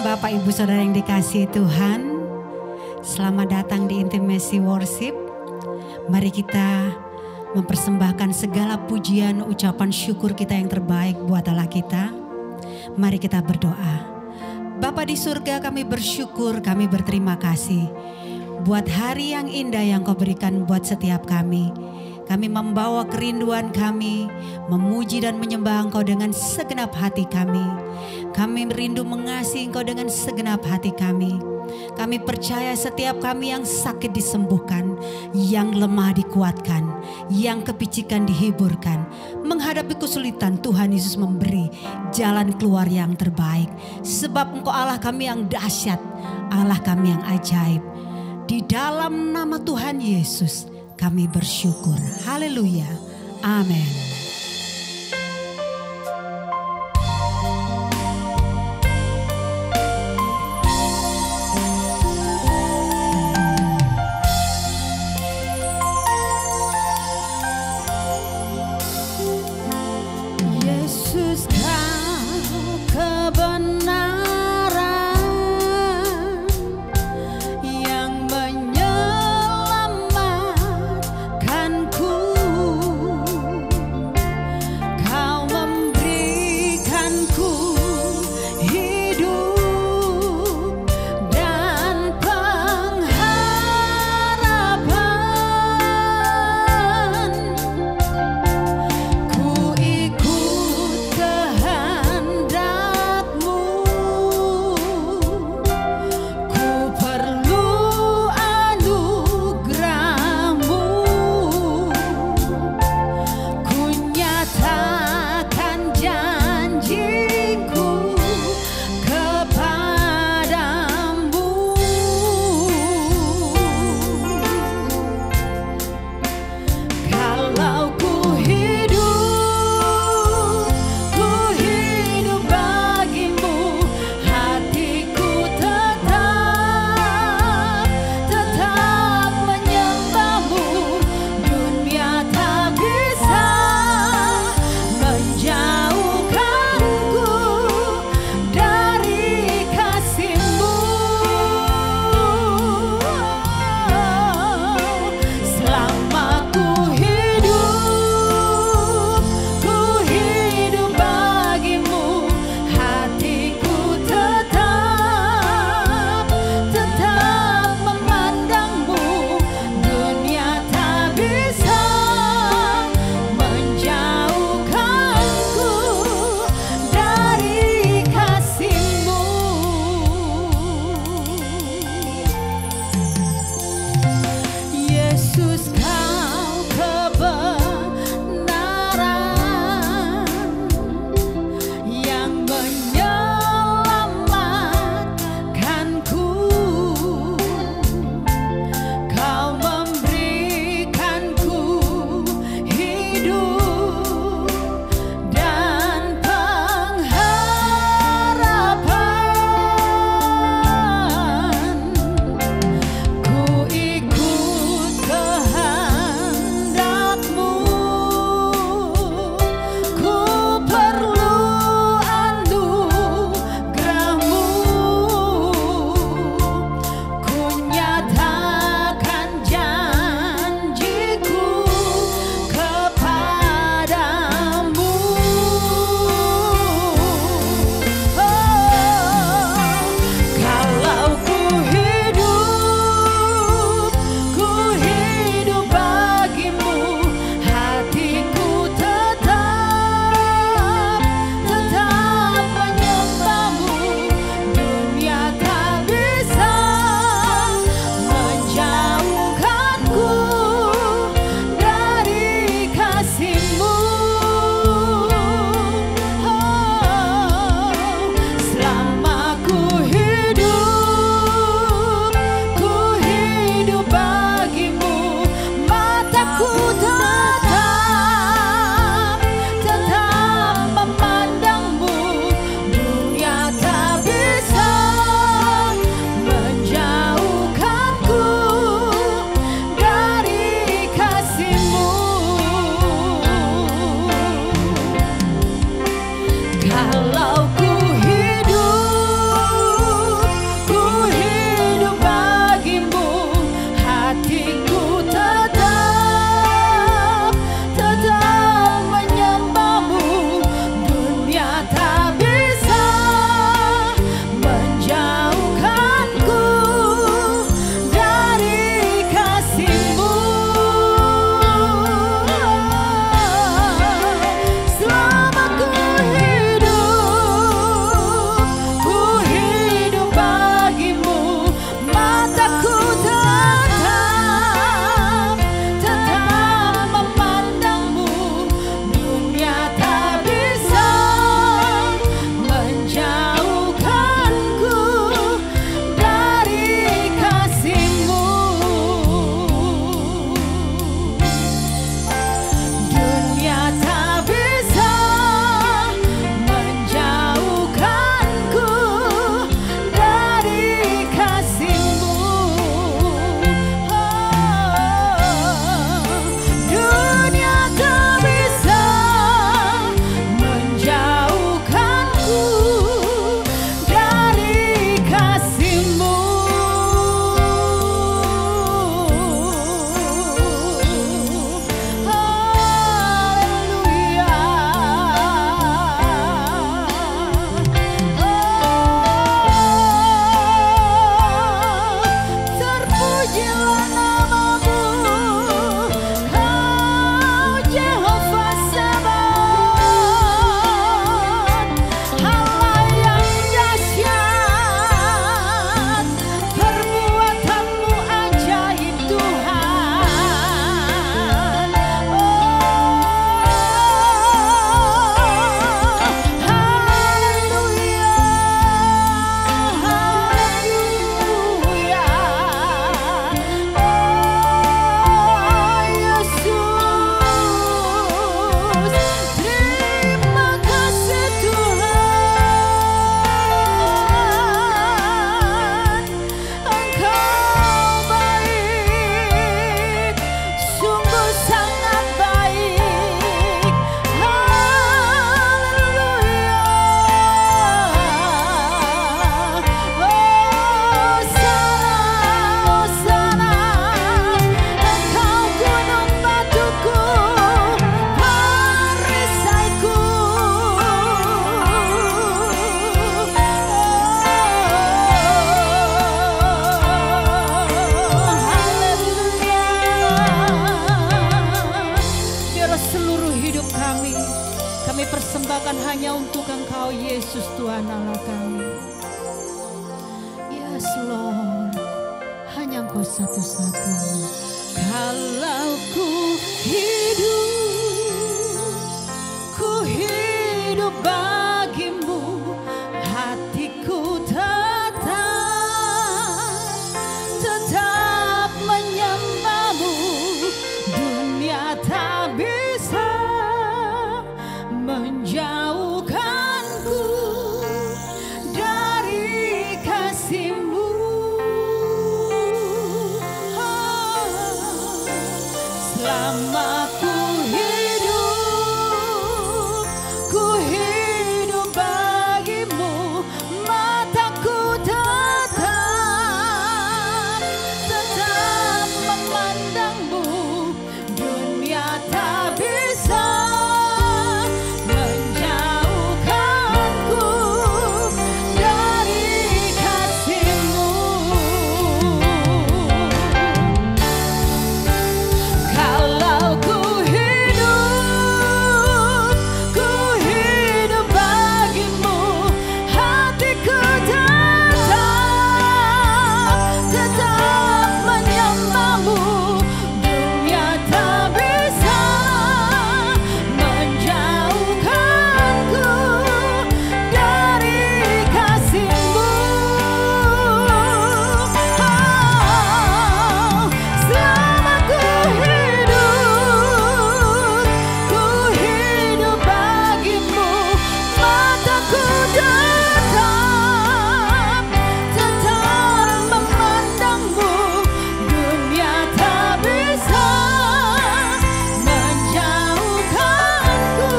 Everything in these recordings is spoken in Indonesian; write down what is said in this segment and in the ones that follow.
Bapak Ibu Saudara yang dikasihi Tuhan, selamat datang di Intimacy Worship. Mari kita mempersembahkan segala pujian, ucapan syukur kita yang terbaik buat Allah kita. Mari kita berdoa. Bapa di surga, kami bersyukur, kami berterima kasih buat hari yang indah yang Kau berikan buat setiap kami. Kami membawa kerinduan kami, memuji dan menyembah Engkau dengan segenap hati kami. Kami merindu mengasihi Engkau dengan segenap hati kami. Kami percaya setiap kami yang sakit disembuhkan, yang lemah dikuatkan, yang kepicikan dihiburkan. Menghadapi kesulitan, Tuhan Yesus memberi jalan keluar yang terbaik. Sebab Engkau Allah kami yang dahsyat, Allah kami yang ajaib. Di dalam nama Tuhan Yesus kami bersyukur. Haleluya. Amin. Yesus, Kau kebenaran yang menyelamatkanku. hanya untuk Engkau Yesus Tuhan Allah kami. Yes Lord, hanya Engkau satu-satunya. Kalau ku hidup bagimu, hatiku tetap menyembahmu. Dunia tak bisa menjauhkanku dari kasih-Mu. Selama ku hidup bagimu, mataku tetap memandangmu. Dunia tak bisa menjauhkanku dari kasih-Mu. Kalau ku hidup bagimu, hatiku tetap menyembahmu. Dunia tak bisa menjauhkanku dari kasih-Mu. Selama ku hidup bagimu, mataku tetap memandangmu. Dunia tak bisa menjauhkanku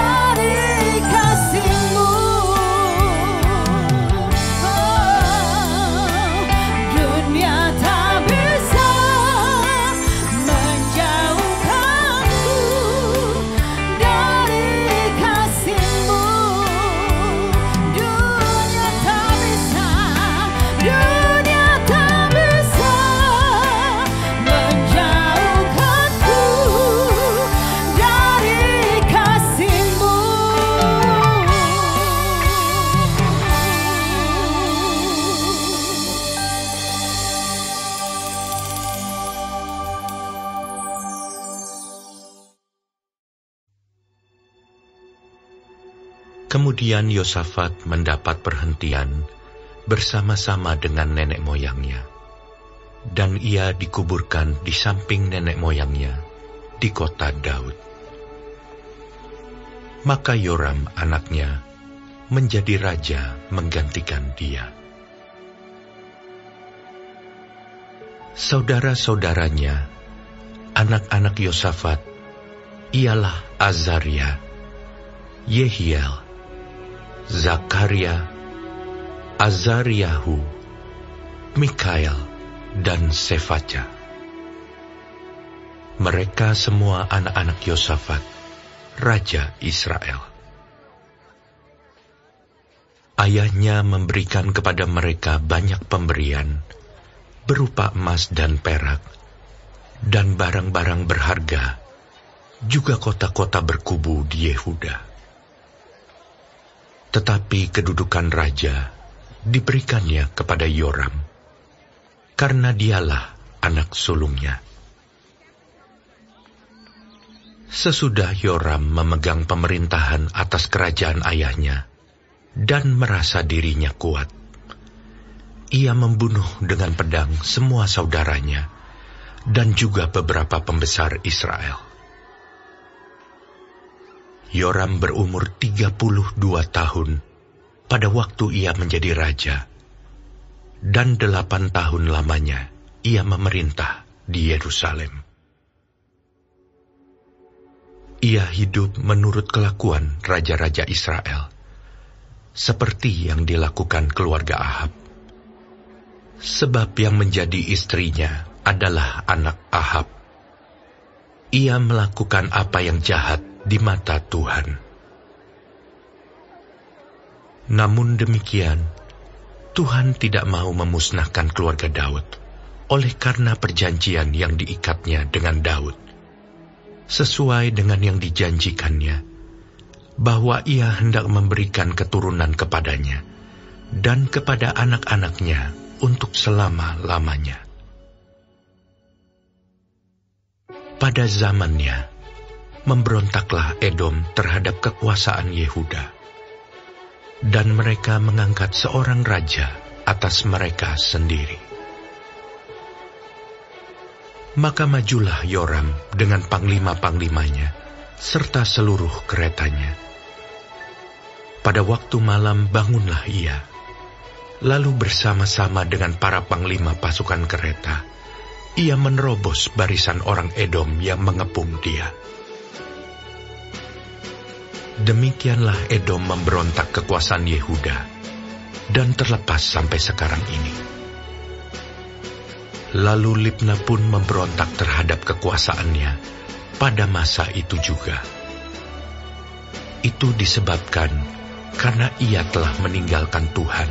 dari kasih-Mu. Dunia tak bisa menjauhkanku dari kasih-Mu. Dunia tak bisa menjauhkanku dari kasih-Mu. Kemudian Yosafat mendapat perhentian bersama-sama dengan nenek moyangnya, dan ia dikuburkan di samping nenek moyangnya di kota Daud. Maka Yoram anaknya menjadi raja menggantikan dia. Saudara-saudaranya, anak-anak Yosafat, ialah Azaria, Yehiel, Zakaria, Azariahu, Mikael, dan Sefaca. Mereka semua anak-anak Yosafat, raja Israel. Ayahnya memberikan kepada mereka banyak pemberian, berupa emas dan perak, dan barang-barang berharga, juga kota-kota berkubu di Yehuda. Tetapi kedudukan raja diberikannya kepada Yoram, karena dialah anak sulungnya. Sesudah Yoram memegang pemerintahan atas kerajaan ayahnya dan merasa dirinya kuat, ia membunuh dengan pedang semua saudaranya dan juga beberapa pembesar Israel. Yoram berumur 32 tahun pada waktu ia menjadi raja, dan 8 tahun lamanya ia memerintah di Yerusalem. Ia hidup menurut kelakuan raja-raja Israel, seperti yang dilakukan keluarga Ahab, sebab yang menjadi istrinya adalah anak Ahab. Ia melakukan apa yang jahat di mata Tuhan. Namun demikian, Tuhan tidak mau memusnahkan keluarga Daud, oleh karena perjanjian yang diikatnya dengan Daud. Sesuai dengan yang dijanjikannya, bahwa ia hendak memberikan keturunan kepadanya dan kepada anak-anaknya untuk selama-lamanya. Pada zamannya, memberontaklah Edom terhadap kekuasaan Yehuda, dan mereka mengangkat seorang raja atas mereka sendiri. Maka majulah Yoram dengan panglima-panglimanya, serta seluruh keretanya. Pada waktu malam bangunlah ia, lalu bersama-sama dengan para panglima pasukan kereta, ia menerobos barisan orang Edom yang mengepung dia. Demikianlah Edom memberontak kekuasaan Yehuda, dan terlepas sampai sekarang ini. Lalu Libna pun memberontak terhadap kekuasaannya pada masa itu juga. Itu disebabkan karena ia telah meninggalkan Tuhan,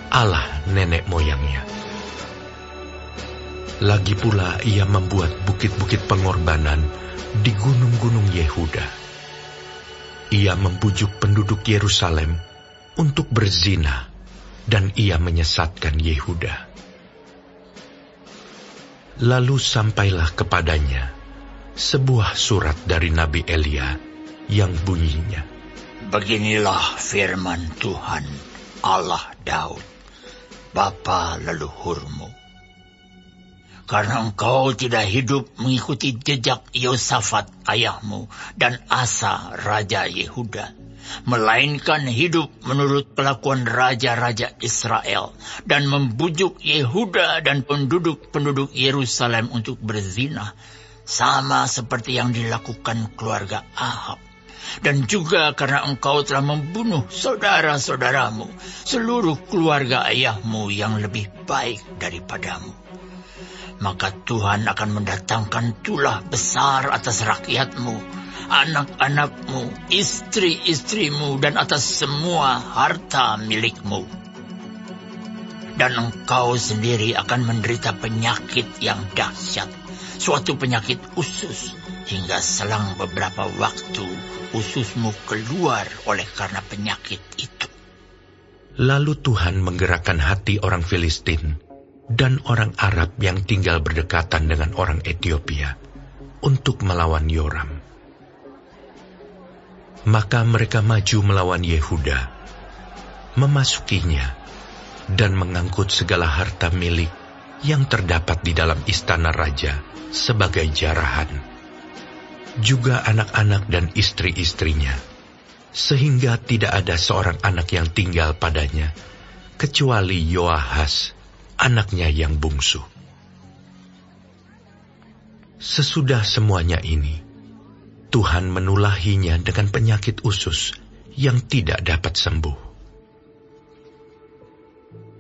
Allah nenek moyangnya. Lagi pula ia membuat bukit-bukit pengorbanan di gunung-gunung Yehuda. Ia membujuk penduduk Yerusalem untuk berzina, dan ia menyesatkan Yehuda. Lalu sampailah kepadanya sebuah surat dari Nabi Elia yang bunyinya, Beginilah firman Tuhan, Allah Daud, bapa leluhurmu. Karena engkau tidak hidup mengikuti jejak Yosafat ayahmu dan Asa raja Yehuda, melainkan hidup menurut kelakuan raja-raja Israel dan membujuk Yehuda dan penduduk-penduduk Yerusalem untuk berzina, sama seperti yang dilakukan keluarga Ahab. Dan juga karena engkau telah membunuh saudara-saudaramu, seluruh keluarga ayahmu yang lebih baik daripadamu. Maka Tuhan akan mendatangkan tulah besar atas rakyatmu, anak-anakmu, istri-istrimu, dan atas semua harta milikmu. Dan engkau sendiri akan menderita penyakit yang dahsyat, suatu penyakit usus, hingga selang beberapa waktu ususmu keluar oleh karena penyakit itu. Lalu Tuhan menggerakkan hati orang Filistin dan orang Arab yang tinggal berdekatan dengan orang Etiopia untuk melawan Yoram. Maka mereka maju melawan Yehuda, memasukinya, dan mengangkut segala harta milik yang terdapat di dalam istana raja sebagai jarahan, juga anak-anak dan istri-istrinya, sehingga tidak ada seorang anak yang tinggal padanya, kecuali Yoahas, anaknya yang bungsu. Sesudah semuanya ini, Tuhan menulahinya dengan penyakit usus yang tidak dapat sembuh.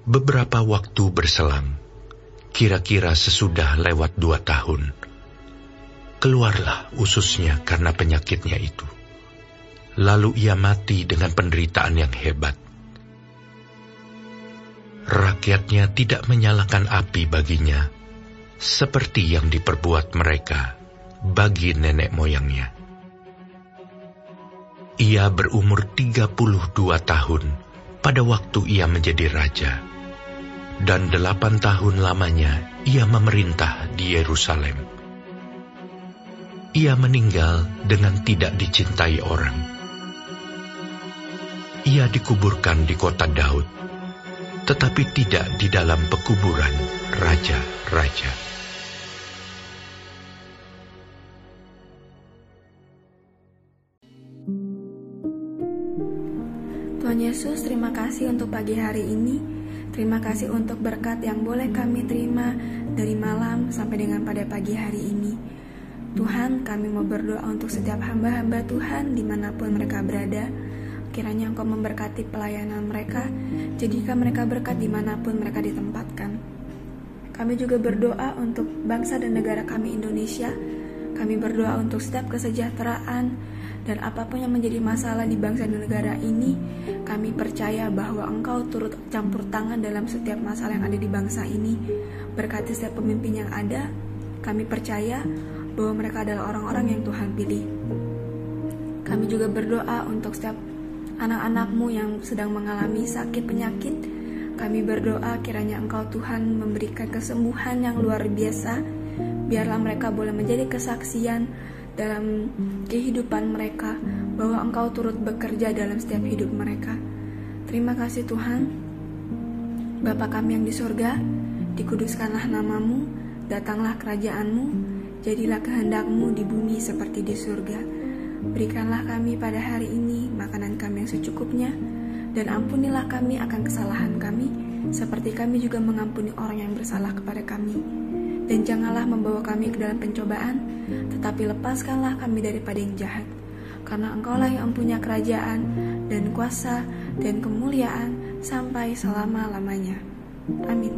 Beberapa waktu berselang, kira-kira sesudah lewat 2 tahun, keluarlah ususnya karena penyakitnya itu. Lalu ia mati dengan penderitaan yang hebat. Rakyatnya tidak menyalakan api baginya, seperti yang diperbuat mereka bagi nenek moyangnya. Ia berumur 32 tahun pada waktu ia menjadi raja, dan 8 tahun lamanya ia memerintah di Yerusalem. Ia meninggal dengan tidak dicintai orang. Ia dikuburkan di kota Daud, tetapi tidak di dalam pekuburan raja-raja. Tuhan Yesus, terima kasih untuk pagi hari ini. Terima kasih untuk berkat yang boleh kami terima dari malam sampai dengan pada pagi hari ini. Tuhan, kami mau berdoa untuk setiap hamba-hamba Tuhan dimanapun mereka berada. Kiranya Engkau memberkati pelayanan mereka, jadikan mereka berkat dimanapun mereka ditempatkan. Kami juga berdoa untuk bangsa dan negara kami Indonesia. Kami berdoa untuk setiap kesejahteraan dan apapun yang menjadi masalah di bangsa dan negara ini. Kami percaya bahwa Engkau turut campur tangan dalam setiap masalah yang ada di bangsa ini. Berkati setiap pemimpin yang ada. Kami percaya bahwa mereka adalah orang-orang yang Tuhan pilih. Kami juga berdoa untuk setiap anak-anak-Mu yang sedang mengalami sakit penyakit. Kami berdoa kiranya Engkau Tuhan memberikan kesembuhan yang luar biasa. Biarlah mereka boleh menjadi kesaksian dalam kehidupan mereka bahwa Engkau turut bekerja dalam setiap hidup mereka. Terima kasih Tuhan. Bapa kami yang di surga, dikuduskanlah nama-Mu, datanglah kerajaan-Mu, jadilah kehendak-Mu di bumi seperti di surga. Berikanlah kami pada hari ini makanan kami yang secukupnya, dan ampunilah kami akan kesalahan kami, seperti kami juga mengampuni orang yang bersalah kepada kami. Dan janganlah membawa kami ke dalam pencobaan, tetapi lepaskanlah kami daripada yang jahat. Karena Engkaulah yang punya kerajaan, dan kuasa, dan kemuliaan, sampai selama-lamanya. Amin.